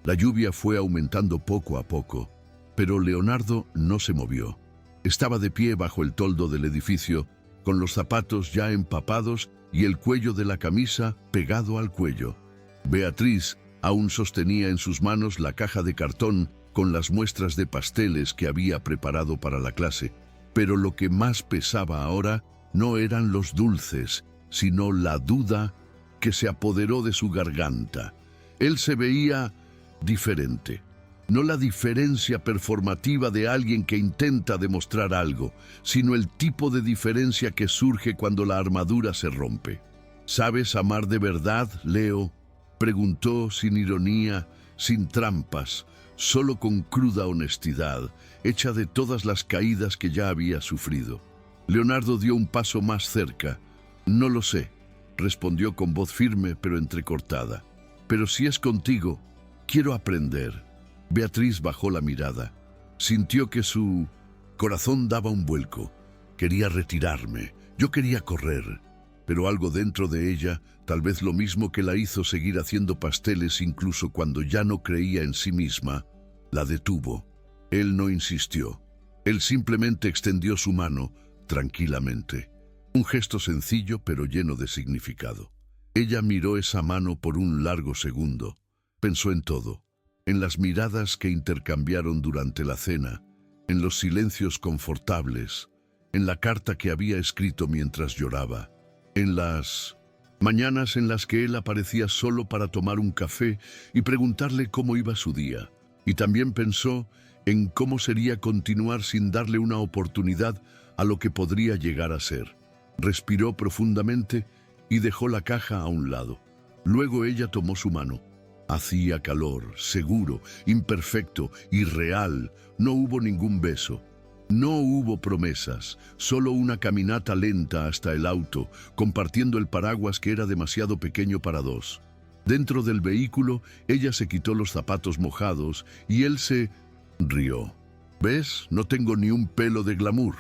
La lluvia fue aumentando poco a poco, pero Leonardo no se movió. Estaba de pie bajo el toldo del edificio, con los zapatos ya empapados y el cuello de la camisa pegado al cuello. Beatriz aún sostenía en sus manos la caja de cartón con las muestras de pasteles que había preparado para la clase, pero lo que más pesaba ahora no eran los dulces, sino la duda que se apoderó de su garganta. Él se veía diferente. No la diferencia performativa de alguien que intenta demostrar algo, sino el tipo de diferencia que surge cuando la armadura se rompe. ¿Sabes amar de verdad, Leo?, preguntó sin ironía, sin trampas, solo con cruda honestidad, hecha de todas las caídas que ya había sufrido. Leonardo dio un paso más cerca. «No lo sé», respondió con voz firme pero entrecortada. «Pero si es contigo, quiero aprender». Beatriz bajó la mirada. Sintió que su corazón daba un vuelco. «Quería retirarme, yo quería correr». Pero algo dentro de ella, tal vez lo mismo que la hizo seguir haciendo pasteles incluso cuando ya no creía en sí misma, la detuvo. Él no insistió. Él simplemente extendió su mano, tranquilamente. Un gesto sencillo pero lleno de significado. Ella miró esa mano por un largo segundo. Pensó en todo. En las miradas que intercambiaron durante la cena, en los silencios confortables, en la carta que había escrito mientras lloraba, en las mañanas en las que él aparecía solo para tomar un café y preguntarle cómo iba su día. Y también pensó en cómo sería continuar sin darle una oportunidad a lo que podría llegar a ser. Respiró profundamente y dejó la caja a un lado. Luego ella tomó su mano. Hacía calor, seguro, imperfecto, irreal. No hubo ningún beso. No hubo promesas, solo una caminata lenta hasta el auto, compartiendo el paraguas que era demasiado pequeño para dos. Dentro del vehículo, ella se quitó los zapatos mojados y él se rió. «¿Ves? No tengo ni un pelo de glamour».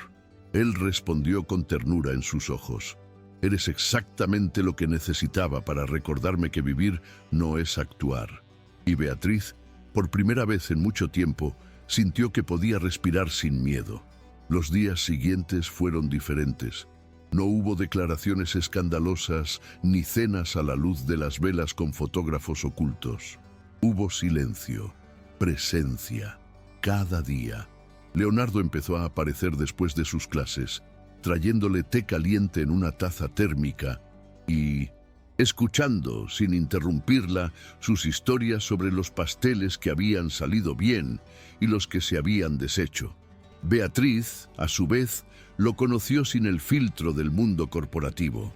Él respondió con ternura en sus ojos. «Eres exactamente lo que necesitaba para recordarme que vivir no es actuar». Y Beatriz, por primera vez en mucho tiempo, sintió que podía respirar sin miedo. Los días siguientes fueron diferentes. No hubo declaraciones escandalosas ni cenas a la luz de las velas con fotógrafos ocultos. Hubo silencio, presencia, cada día. Leonardo empezó a aparecer después de sus clases, trayéndole té caliente en una taza térmica y escuchando, sin interrumpirla, sus historias sobre los pasteles que habían salido bien y los que se habían deshecho. Beatriz, a su vez, lo conoció sin el filtro del mundo corporativo.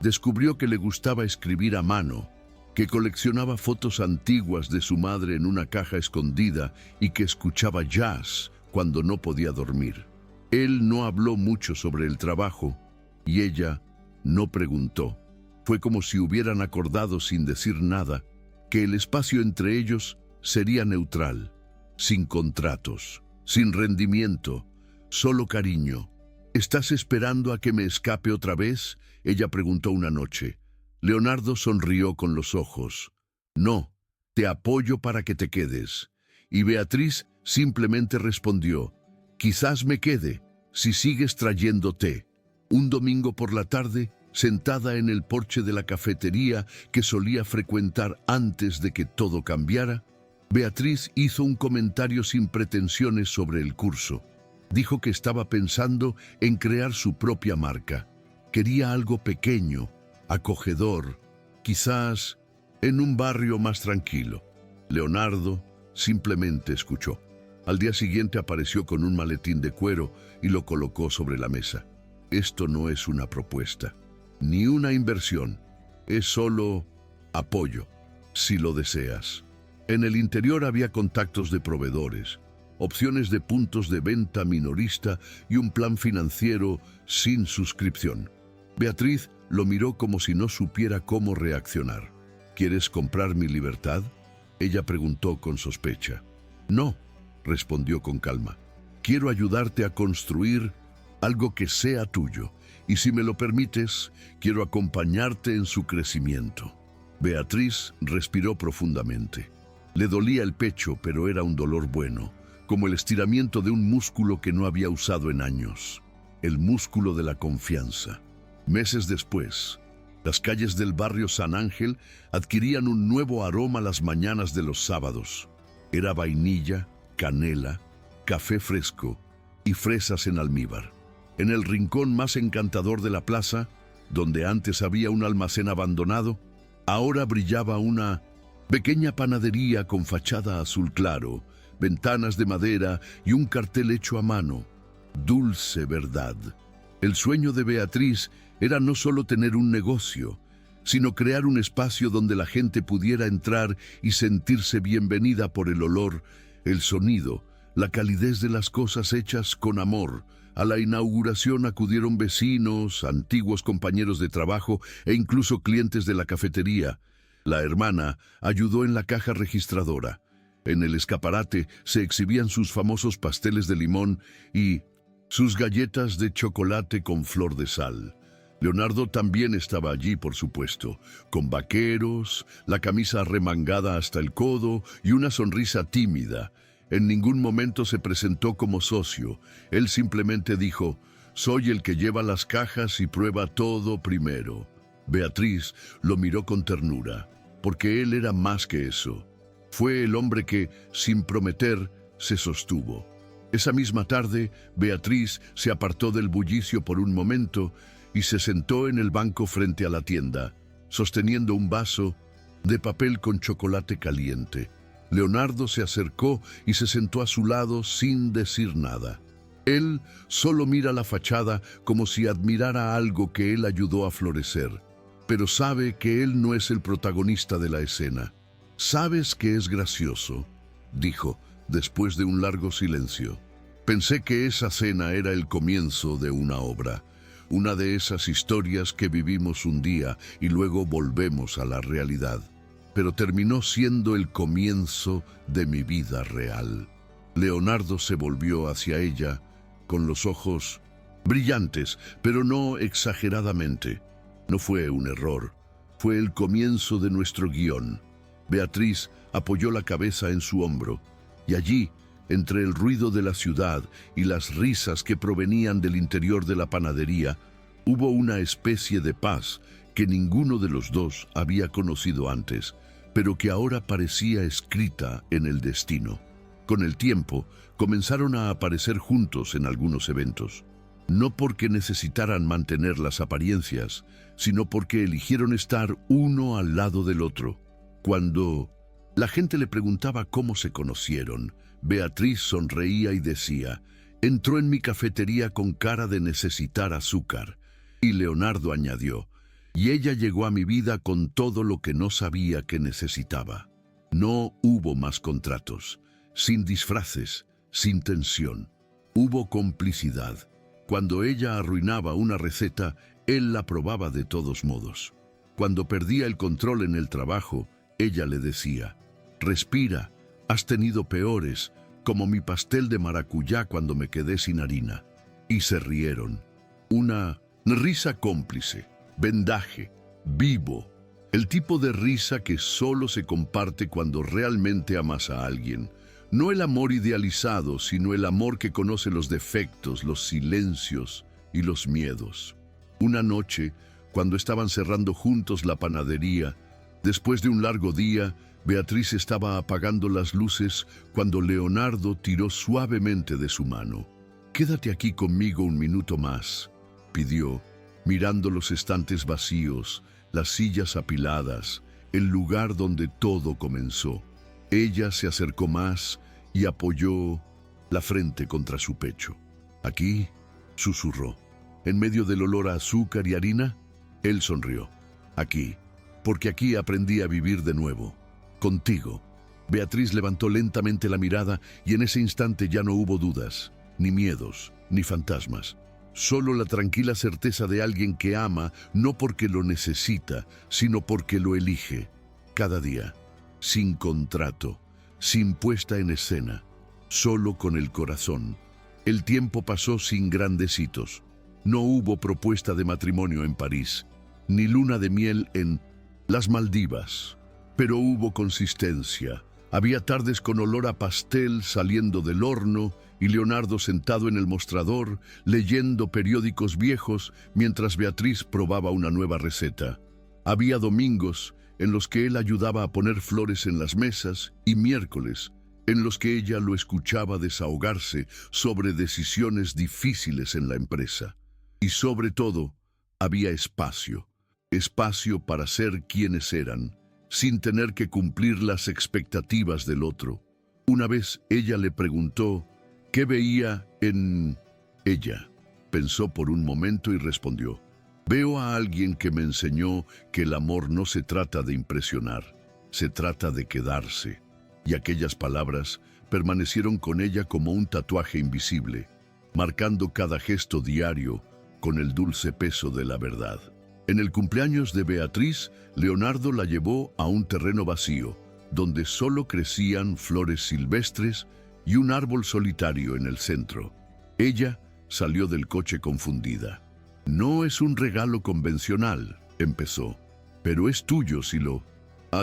Descubrió que le gustaba escribir a mano, que coleccionaba fotos antiguas de su madre en una caja escondida y que escuchaba jazz cuando no podía dormir. Él no habló mucho sobre el trabajo y ella no preguntó. Fue como si hubieran acordado sin decir nada que el espacio entre ellos sería neutral, sin contratos, sin rendimiento, solo cariño. ¿Estás esperando a que me escape otra vez?, ella preguntó una noche. Leonardo sonrió con los ojos. No, te apoyo para que te quedes. Y Beatriz simplemente respondió, quizás me quede, si sigues trayendo té. Un domingo por la tarde, sentada en el porche de la cafetería que solía frecuentar antes de que todo cambiara, Beatriz hizo un comentario sin pretensiones sobre el curso. Dijo que estaba pensando en crear su propia marca. Quería algo pequeño, acogedor, quizás en un barrio más tranquilo. Leonardo simplemente escuchó. Al día siguiente apareció con un maletín de cuero y lo colocó sobre la mesa. Esto no es una propuesta, ni una inversión, es solo apoyo, si lo deseas. En el interior había contactos de proveedores, opciones de puntos de venta minorista y un plan financiero sin suscripción. Beatriz lo miró como si no supiera cómo reaccionar. ¿Quieres comprar mi libertad?, ella preguntó con sospecha. No, respondió con calma. Quiero ayudarte a construir algo que sea tuyo, y si me lo permites, quiero acompañarte en su crecimiento. Beatriz respiró profundamente. Le dolía el pecho, pero era un dolor bueno, como el estiramiento de un músculo que no había usado en años. El músculo de la confianza. Meses después, las calles del barrio San Ángel adquirían un nuevo aroma las mañanas de los sábados. Era vainilla, canela, café fresco y fresas en almíbar. En el rincón más encantador de la plaza, donde antes había un almacén abandonado, ahora brillaba una pequeña panadería con fachada azul claro, ventanas de madera y un cartel hecho a mano. Dulce verdad. El sueño de Beatriz era no solo tener un negocio, sino crear un espacio donde la gente pudiera entrar y sentirse bienvenida por el olor, el sonido, la calidez de las cosas hechas con amor. A la inauguración acudieron vecinos, antiguos compañeros de trabajo e incluso clientes de la cafetería. La hermana ayudó en la caja registradora. En el escaparate se exhibían sus famosos pasteles de limón y sus galletas de chocolate con flor de sal. Leonardo también estaba allí, por supuesto, con vaqueros, la camisa remangada hasta el codo y una sonrisa tímida. En ningún momento se presentó como socio. Él simplemente dijo, soy el que lleva las cajas y prueba todo primero. Beatriz lo miró con ternura, porque él era más que eso. Fue el hombre que, sin prometer, se sostuvo. Esa misma tarde, Beatriz se apartó del bullicio por un momento y se sentó en el banco frente a la tienda, sosteniendo un vaso de papel con chocolate caliente. Leonardo se acercó y se sentó a su lado sin decir nada. Él solo mira la fachada como si admirara algo que él ayudó a florecer, pero sabe que él no es el protagonista de la escena. «¿Sabes que es gracioso?», dijo, después de un largo silencio. «Pensé que esa cena era el comienzo de una obra, una de esas historias que vivimos un día y luego volvemos a la realidad. Pero terminó siendo el comienzo de mi vida real». Leonardo se volvió hacia ella con los ojos brillantes, pero no exageradamente. No fue un error, fue el comienzo de nuestro guión. Beatriz apoyó la cabeza en su hombro, y allí, entre el ruido de la ciudad y las risas que provenían del interior de la panadería, hubo una especie de paz que ninguno de los dos había conocido antes, pero que ahora parecía escrita en el destino. Con el tiempo, comenzaron a aparecer juntos en algunos eventos. no porque necesitaran mantener las apariencias, sino porque eligieron estar uno al lado del otro. Cuando la gente le preguntaba cómo se conocieron, Beatriz sonreía y decía: entró en mi cafetería con cara de necesitar azúcar. Y Leonardo añadió: y ella llegó a mi vida con todo lo que no sabía que necesitaba. No hubo más contratos, sin disfraces, sin tensión. Hubo complicidad. Cuando ella arruinaba una receta, él la probaba de todos modos. Cuando perdía el control en el trabajo, ella le decía: respira, has tenido peores, como mi pastel de maracuyá cuando me quedé sin harina. Y se rieron. Una risa cómplice, vendaje, vivo. El tipo de risa que solo se comparte cuando realmente amas a alguien. No el amor idealizado, sino el amor que conoce los defectos, los silencios y los miedos. Una noche, cuando estaban cerrando juntos la panadería, después de un largo día, Beatriz estaba apagando las luces cuando Leonardo tiró suavemente de su mano. «Quédate aquí conmigo un minuto más», pidió, mirando los estantes vacíos, las sillas apiladas, el lugar donde todo comenzó. Ella se acercó más y apoyó la frente contra su pecho. «Aquí», susurró, en medio del olor a azúcar y harina. Él sonrió. «Aquí, porque aquí aprendí a vivir de nuevo. Contigo». Beatriz levantó lentamente la mirada y en ese instante ya no hubo dudas, ni miedos, ni fantasmas. Solo la tranquila certeza de alguien que ama no porque lo necesita, sino porque lo elige, cada día, sin contrato, sin puesta en escena, solo con el corazón. El tiempo pasó sin grandes hitos. No hubo propuesta de matrimonio en París, ni luna de miel en las Maldivas, pero hubo consistencia. Había tardes con olor a pastel saliendo del horno y Leonardo sentado en el mostrador leyendo periódicos viejos mientras Beatriz probaba una nueva receta. Había domingos en los que él ayudaba a poner flores en las mesas y miércoles en los que ella lo escuchaba desahogarse sobre decisiones difíciles en la empresa. Y sobre todo, había espacio para ser quienes eran, sin tener que cumplir las expectativas del otro. Una vez ella le preguntó qué veía en ella. Pensó por un momento y respondió: veo a alguien que me enseñó que el amor no se trata de impresionar, se trata de quedarse. Y aquellas palabras permanecieron con ella como un tatuaje invisible, marcando cada gesto diario con el dulce peso de la verdad. En el cumpleaños de Beatriz, Leonardo la llevó a un terreno vacío, donde solo crecían flores silvestres y un árbol solitario en el centro. Ella salió del coche confundida. «No es un regalo convencional», empezó, «pero es tuyo si lo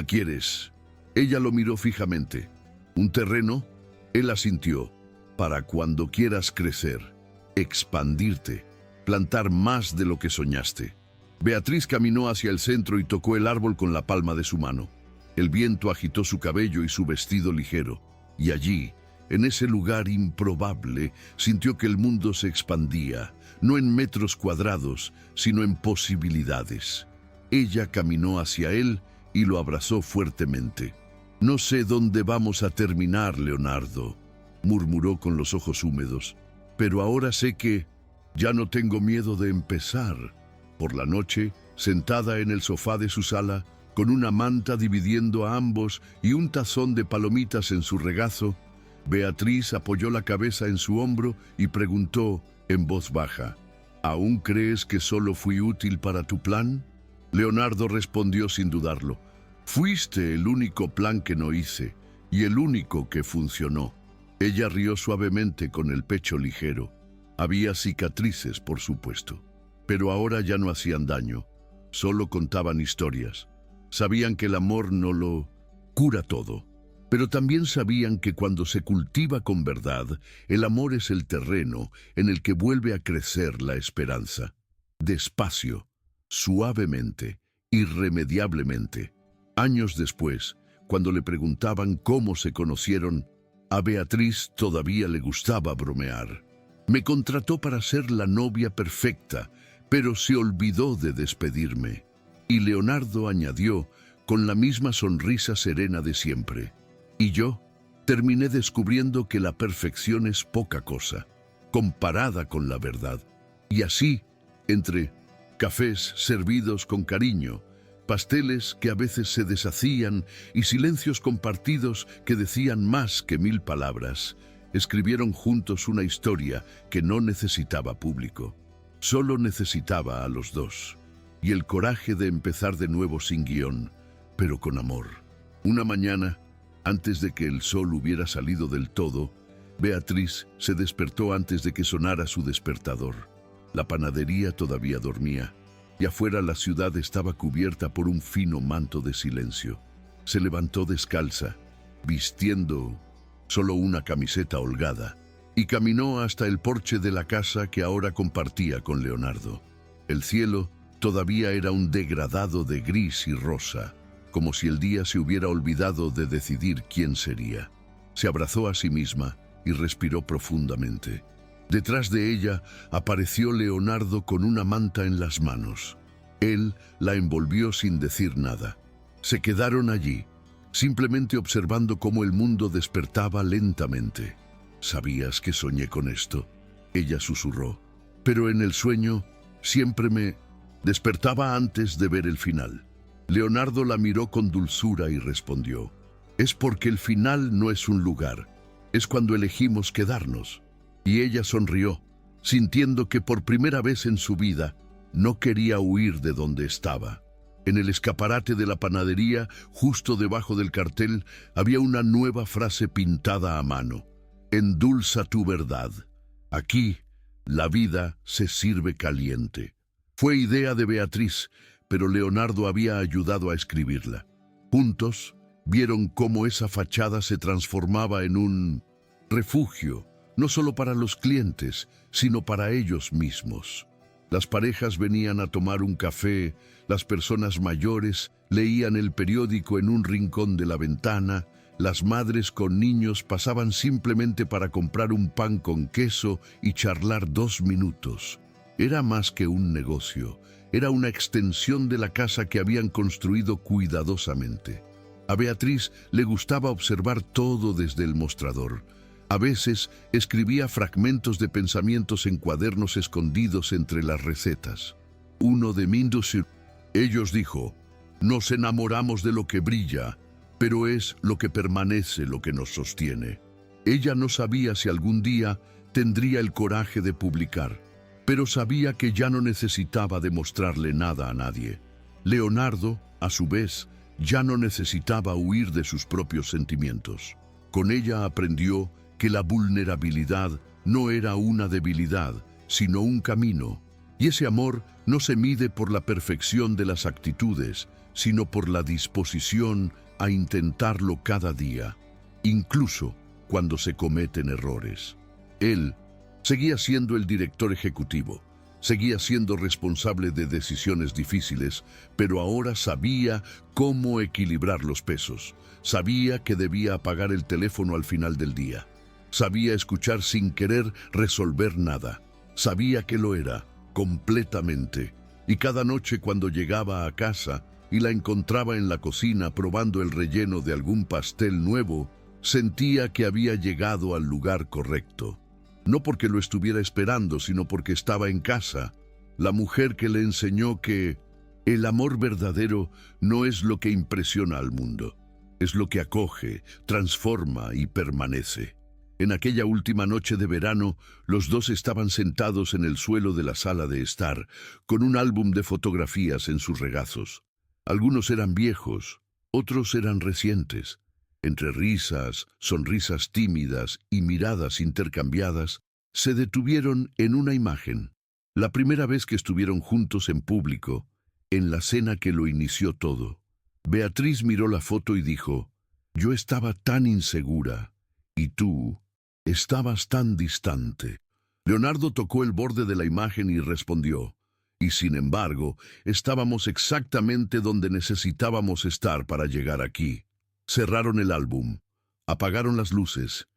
quieres». Ella lo miró fijamente. «¿Un terreno?». Él asintió. «Para cuando quieras crecer, expandirte, plantar más de lo que soñaste». Beatriz caminó hacia el centro y tocó el árbol con la palma de su mano. El viento agitó su cabello y su vestido ligero, y allí, en ese lugar improbable, sintió que el mundo se expandía, no en metros cuadrados, sino en posibilidades. Ella caminó hacia él y lo abrazó fuertemente. «No sé dónde vamos a terminar, Leonardo», murmuró con los ojos húmedos, «pero ahora sé que ya no tengo miedo de empezar». Por la noche, sentada en el sofá de su sala, con una manta dividiendo a ambos y un tazón de palomitas en su regazo, Beatriz apoyó la cabeza en su hombro y preguntó en voz baja: «¿Aún crees que solo fui útil para tu plan?». Leonardo respondió sin dudarlo: «Fuiste el único plan que no hice y el único que funcionó». Ella rió suavemente con el pecho ligero. Había cicatrices, por supuesto, pero ahora ya no hacían daño, solo contaban historias. Sabían que el amor no lo cura todo, pero también sabían que cuando se cultiva con verdad, el amor es el terreno en el que vuelve a crecer la esperanza. Despacio, suavemente, irremediablemente. Años después, cuando le preguntaban cómo se conocieron, a Beatriz todavía le gustaba bromear. Me contrató para ser la novia perfecta, pero se olvidó de despedirme. Y Leonardo añadió, con la misma sonrisa serena de siempre. Y yo terminé descubriendo que la perfección es poca cosa, comparada con la verdad. Y así, entre cafés servidos con cariño, pasteles que a veces se deshacían y silencios compartidos que decían más que 1000 palabras, escribieron juntos una historia que no necesitaba público. Solo necesitaba a los dos, y el coraje de empezar de nuevo sin guión, pero con amor. Una mañana, antes de que el sol hubiera salido del todo, Beatriz se despertó antes de que sonara su despertador. La panadería todavía dormía, y afuera la ciudad estaba cubierta por un fino manto de silencio. Se levantó descalza, vistiendo solo una camiseta holgada, y caminó hasta el porche de la casa que ahora compartía con Leonardo. El cielo todavía era un degradado de gris y rosa, como si el día se hubiera olvidado de decidir quién sería. Se abrazó a sí misma y respiró profundamente. Detrás de ella apareció Leonardo con una manta en las manos. Él la envolvió sin decir nada. Se quedaron allí, simplemente observando cómo el mundo despertaba lentamente. ¿Sabías que soñé con esto?, ella susurró. Pero en el sueño siempre me despertaba antes de ver el final. Leonardo la miró con dulzura y respondió: es porque el final no es un lugar, es cuando elegimos quedarnos. Y ella sonrió, sintiendo que por primera vez en su vida no quería huir de donde estaba. En el escaparate de la panadería, justo debajo del cartel, había una nueva frase pintada a mano: endulza tu verdad. Aquí, la vida se sirve caliente. Fue idea de Beatriz, pero Leonardo había ayudado a escribirla. Juntos, vieron cómo esa fachada se transformaba en un refugio, no solo para los clientes, sino para ellos mismos. Las parejas venían a tomar un café, las personas mayores leían el periódico en un rincón de la ventana, las madres con niños pasaban simplemente para comprar un pan con queso y charlar 2 minutos. Era más que un negocio, era una extensión de la casa que habían construido cuidadosamente. A Beatriz le gustaba observar todo desde el mostrador. A veces escribía fragmentos de pensamientos en cuadernos escondidos entre las recetas. Uno de Mindus. Ellos dijo: nos enamoramos de lo que brilla, pero es lo que permanece lo que nos sostiene. Ella no sabía si algún día tendría el coraje de publicar, pero sabía que ya no necesitaba demostrarle nada a nadie. Leonardo, a su vez, ya no necesitaba huir de sus propios sentimientos. Con ella aprendió que la vulnerabilidad no era una debilidad, sino un camino. Y ese amor no se mide por la perfección de las actitudes, sino por la disposición a intentarlo cada día, incluso cuando se cometen errores. Él seguía siendo el director ejecutivo, seguía siendo responsable de decisiones difíciles, pero ahora sabía cómo equilibrar los pesos. Sabía que debía apagar el teléfono al final del día. Sabía escuchar sin querer resolver nada. Sabía que lo era, completamente. Y cada noche cuando llegaba a casa y la encontraba en la cocina probando el relleno de algún pastel nuevo, sentía que había llegado al lugar correcto. No porque lo estuviera esperando, sino porque estaba en casa. La mujer que le enseñó que el amor verdadero no es lo que impresiona al mundo, es lo que acoge, transforma y permanece. En aquella última noche de verano, los dos estaban sentados en el suelo de la sala de estar, con un álbum de fotografías en sus regazos. Algunos eran viejos, otros eran recientes. Entre risas, sonrisas tímidas y miradas intercambiadas, se detuvieron en una imagen. La primera vez que estuvieron juntos en público, en la cena que lo inició todo. Beatriz miró la foto y dijo: yo estaba tan insegura, y tú estabas tan distante. Leonardo tocó el borde de la imagen y respondió: y sin embargo, estábamos exactamente donde necesitábamos estar para llegar aquí. Cerraron el álbum, apagaron las luces,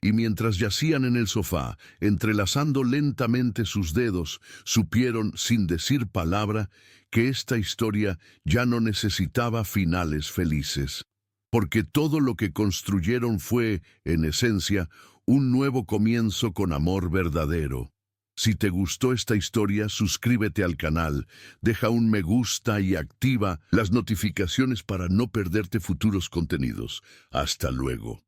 y mientras yacían en el sofá, entrelazando lentamente sus dedos, supieron, sin decir palabra, que esta historia ya no necesitaba finales felices, porque todo lo que construyeron fue, en esencia, un nuevo comienzo con amor verdadero. Si te gustó esta historia, suscríbete al canal, deja un me gusta y activa las notificaciones para no perderte futuros contenidos. Hasta luego.